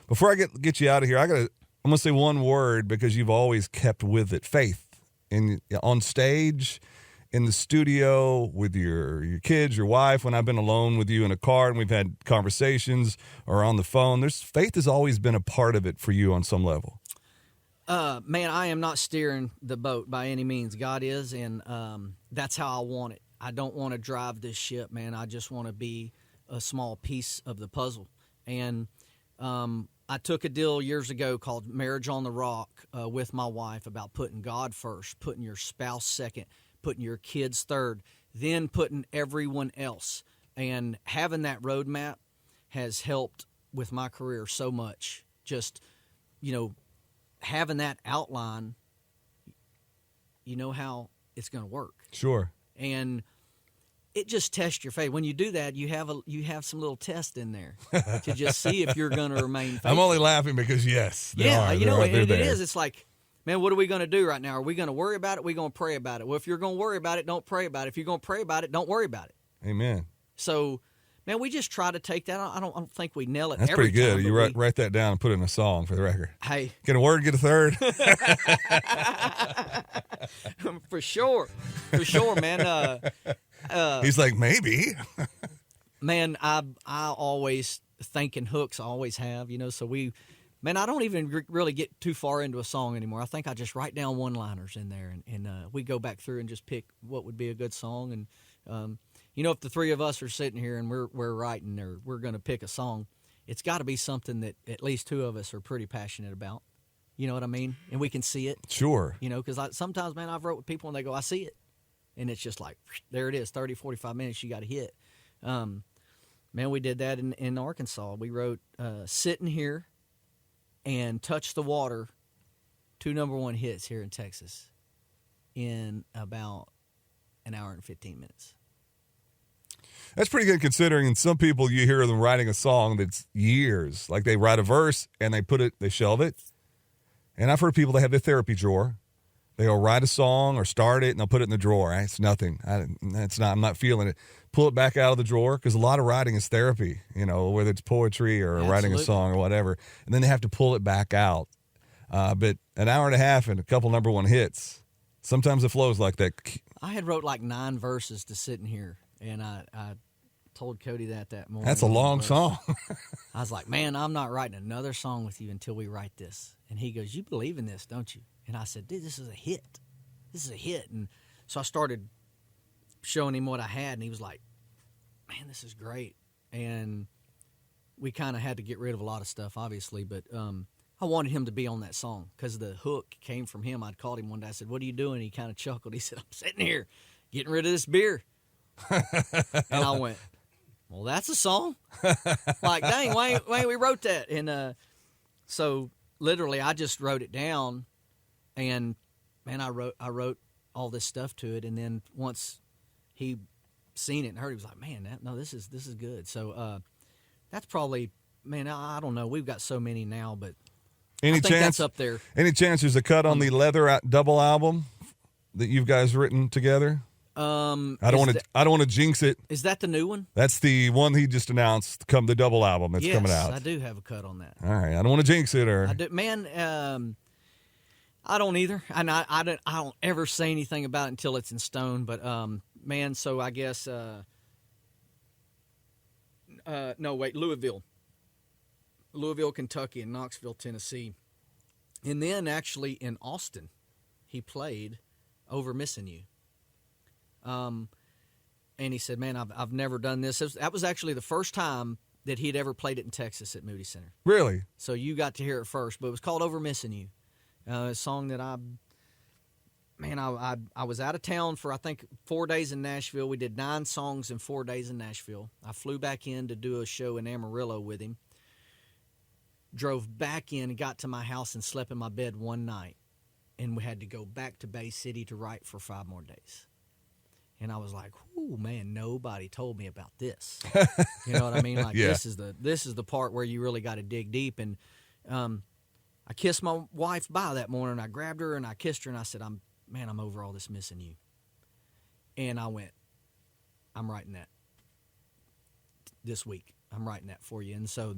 Before I get you out of here, I'm gonna say one word because you've always kept with it: faith. On stage, in the studio, with your kids, your wife. When I've been alone with you in a car and we've had conversations or on the phone, faith has always been a part of it for you on some level. Man, I am not steering the boat by any means. God is, and that's how I want it. I don't want to drive this ship, man. I just want to be a small piece of the puzzle. And I took a deal years ago called Marriage on the Rock with my wife about putting God first, putting your spouse second, putting your kids third, then putting everyone else. And having that roadmap has helped with my career so much. Just, having that outline, you know how it's going to work. Sure. And it just tests your faith. When you do that, you have some little test in there to just see if you're going to remain faithful. I'm only laughing because, yes, they are. It is. It's like, man, what are we going to do right now? Are we going to worry about it? Are we going to pray about it? Well, if you're going to worry about it, don't pray about it. If you're going to pray about it, don't worry about it. Amen. So, man, we just try to take that. I don't think we nail it. That's every pretty good. time, You write that down and put it in a song for the record. Hey, get a word, get a third. For sure, man. He's like, maybe. Man, I always think in hooks. I always have, So I don't even really get too far into a song anymore. I think I just write down one-liners in there, and we go back through and just pick what would be a good song. And if the three of us are sitting here and we're writing or we're going to pick a song, it's got to be something that at least two of us are pretty passionate about. You know what I mean? And we can see it. Sure. Because sometimes, man, I've wrote with people and they go, I see it. And it's just like, there it is, 30, 45 minutes you got to hit. Man, we did that in Arkansas. We wrote Sitting Here and Touch the Water, 2 number-1 hits here in Texas in about an hour and 15 minutes. That's pretty good considering some people you hear them writing a song that's years. Like they write a verse and they shelve it. And I've heard people that have their therapy drawer. They'll write a song or start it and they'll put it in the drawer. It's nothing. I'm not feeling it. Pull it back out of the drawer because a lot of writing is therapy, whether it's poetry or writing a song or whatever. And then they have to pull it back out. But an hour and a half and a couple number-1 hits, sometimes it flows like that. I had wrote like 9 verses to Sitting Here, and I told Cody that morning. That's a long song. I was like, man, I'm not writing another song with you until we write this. And he goes, you believe in this, don't you? And I said, dude, this is a hit. This is a hit. And so I started showing him what I had, and he was like, man, this is great. And we kind of had to get rid of a lot of stuff, obviously, but I wanted him to be on that song because the hook came from him. I'd called him one day. I said, what are you doing? He kind of chuckled. He said, I'm sitting here getting rid of this beer. And I went, well, that's a song. Like, dang, why we wrote that? And so literally I just wrote it down, and man, I wrote all this stuff to it. And then once he seen it and heard it, he was like, man, this is good. So that's probably, man, I don't know. We've got so many now, but I think that's up there. Any chance there's a cut on the Leather double album that you guys written together? I don't want to jinx it. Is that the new one? That's the one he just announced. The double album that's coming out. I do have a cut on that. All right, I don't want to jinx it, or I do, man. I don't either, and I don't ever say anything about it until it's in stone. But man, so I guess no, wait, Louisville, Kentucky, and Knoxville, Tennessee, and then actually in Austin, he played Over Missing You. And he said, man, I've never done this. That was actually the first time that he'd ever played it in Texas at Moody Center. Really? So you got to hear it first, but it was called Over Missing You. A song that I was out of town for, I think, 4 days in Nashville. We did 9 songs in 4 days in Nashville. I flew back in to do a show in Amarillo with him. Drove back in and got to my house and slept in my bed one night. And we had to go back to Bay City to write for 5 more days. And I was like, "Ooh, man, nobody told me about this." You know what I mean? Like, yeah. This is the part where you really got to dig deep. And I kissed my wife bye that morning. I grabbed her and I kissed her and I said, I'm over all this missing you. And I went, I'm writing that this week. I'm writing that for you. And so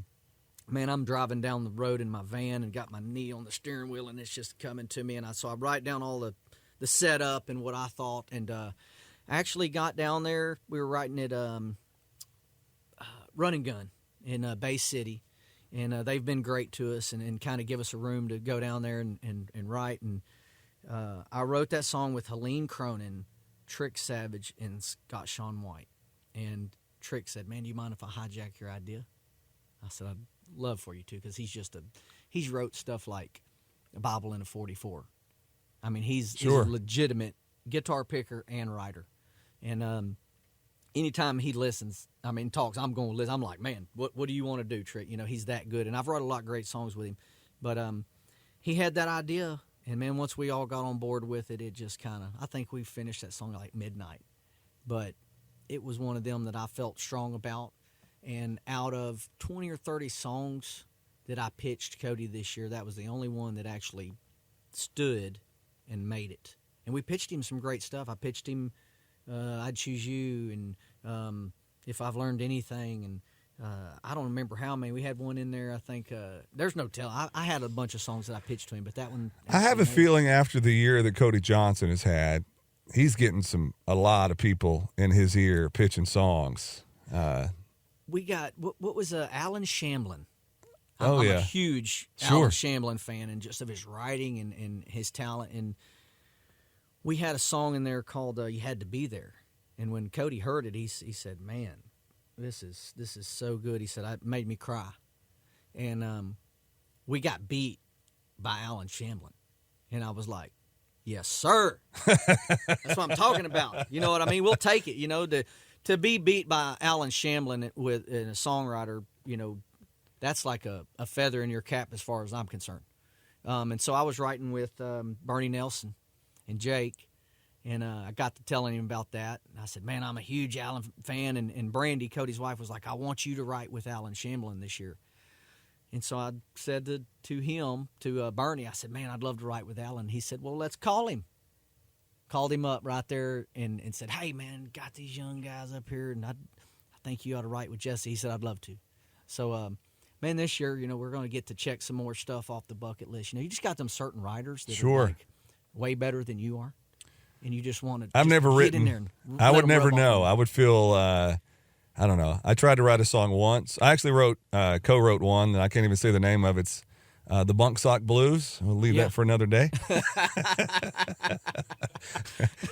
man, I'm driving down the road in my van and got my knee on the steering wheel, and it's just coming to me. And so I write down all the setup and what I thought. And I actually got down there. We were writing it Run and Gun in Bay City. And they've been great to us and kind of give us a room to go down there and write. And I wrote that song with Helene Cronin, Trick Savage, and Scott Shawn White. And Trick said, "Man, do you mind if I hijack your idea?" I said, "I'd love for you to," because he's wrote stuff like a Bible in a 44. I mean, he's a legitimate guitar picker and writer. And anytime he listens, talks, I'm going to listen. I'm like, man, what do you want to do, Trick? He's that good. And I've wrote a lot of great songs with him. But he had that idea, and, man, once we all got on board with it, it just kind of, I think we finished that song at like midnight. But it was one of them that I felt strong about. And out of 20 or 30 songs that I pitched Cody this year, that was the only one that actually stood and made it. And we pitched him some great stuff. I pitched him I'd Choose You and If I've Learned Anything. And I don't remember how many. We had one in there, I think. There's no tell. I had a bunch of songs that I pitched to him, but that one. I have a feeling after the year that Cody Johnson has had, he's getting a lot of people in his ear pitching songs. We got, what was Alan Shamblin? I'm a huge Alan Shamblin fan, and just of his writing and his talent. And we had a song in there called You Had to Be There. And when Cody heard it, he said, "Man, this is so good." He said, "It made me cry." And we got beat by Alan Shamblin. And I was like, "Yes, sir." That's what I'm talking about. You know what I mean? We'll take it, to be beat by Alan Shamblin with a songwriter, that's like a feather in your cap as far as I'm concerned. And so I was writing with Bernie Nelson and Jake, and I got to telling him about that. And I said, "Man, I'm a huge Alan fan." And Brandy, Cody's wife, was like, "I want you to write with Alan Shamblin this year." And so I said to him, to Bernie, I said, "Man, I'd love to write with Alan." He said, "Well, let's call him." Called him up right there and said, "Hey, man, got these young guys up here, and I think you ought to write with Jesse." He said, "I'd love to." So, man, this year, we're going to get to check some more stuff off the bucket list. You just got them certain writers that are like way better than you are, and you just want to I've never get written. in there and I let would them never rub know. off. I would feel, I don't know. I tried to write a song once. I actually co-wrote one, and I can't even say the name of it. It's the Bunk Sock Blues. We'll leave that for another day.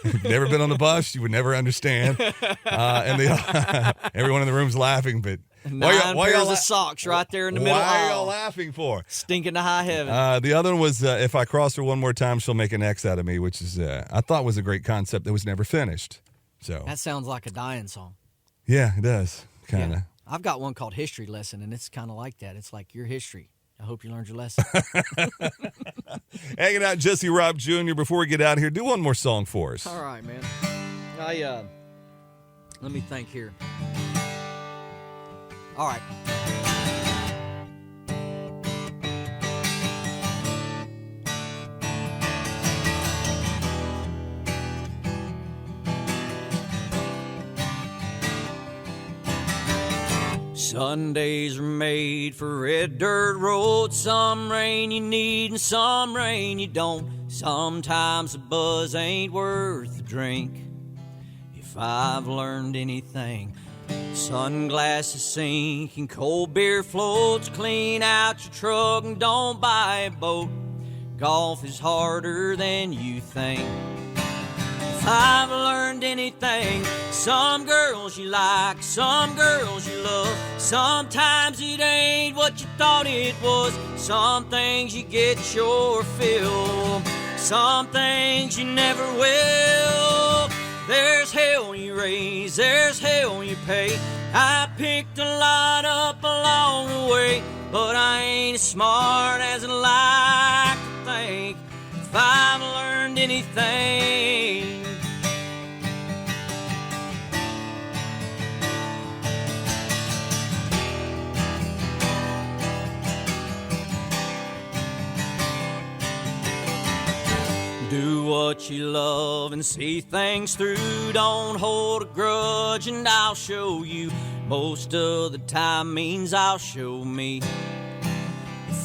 If you've never been on the bus, you would never understand. And everyone in the room's laughing, but Nine pairs of socks right there in the middle. Why are y'all laughing for? Stinking to high heaven. The other one was If I Cross Her One More Time, She'll Make an X Out of Me, which is I thought was a great concept that was never finished. So that sounds like a dying song. Yeah, it does. Kind of. Yeah. I've got one called History Lesson, and it's kind of like that. It's like your history. I hope you learned your lesson. Hanging out, Jesse Raub Jr. Before we get out of here, do one more song for us. All right, man. Let me think here. All right. Sundays are made for red dirt roads. Some rain you need and some rain you don't. Sometimes the buzz ain't worth the drink. If I've learned anything, sunglasses sink and cold beer floats. Clean out your truck and don't buy a boat. Golf is harder than you think. If I've learned anything, some girls you like, some girls you love. Sometimes it ain't what you thought it was. Some things you get your fill, some things you never will. There's hell you raise, there's hell you pay. I picked a lot up along the way, but I ain't as smart as I like to think. If I've learned anything, do what you love and see things through. Don't hold a grudge and I'll show you. Most of the time means I'll show me.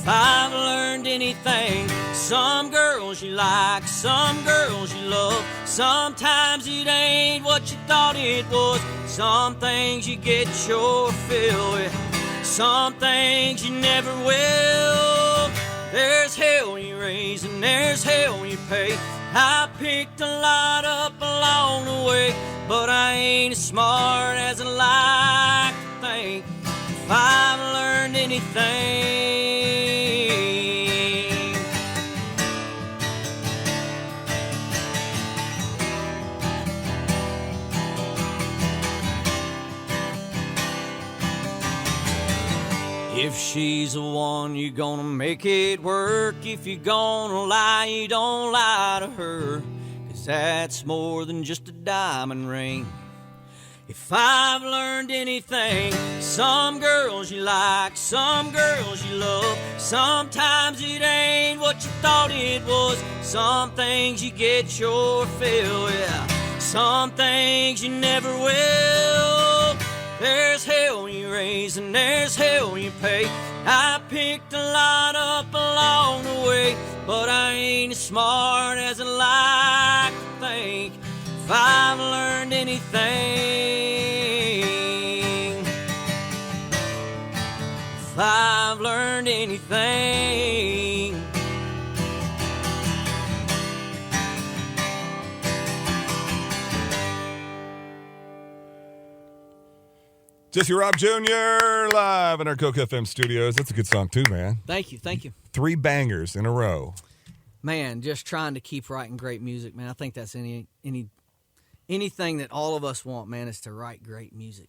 If I've learned anything, some girls you like, some girls you love. Sometimes it ain't what you thought it was. Some things you get your fill with, some things you never will. There's hell you raise and there's hell you pay. I picked a lot up along the way, but I ain't as smart as I like to think. If I've learned anything, if she's the one, you're gonna make it work. If you're gonna lie, you don't lie to her, 'cause that's more than just a diamond ring. If I've learned anything, some girls you like, some girls you love. Sometimes it ain't what you thought it was. Some things you get your fill with, some things you never will. There's hell you raise and there's hell you pay. I picked a lot up along the way, but I ain't as smart as I like to think. If I've learned anything, if I've learned anything, Jesse Raub Jr. live in our KOKE FM studios. That's a good song too, man. Thank you, thank you. 3 bangers in a row. Man, just trying to keep writing great music, man. I think that's anything that all of us want, man, is to write great music.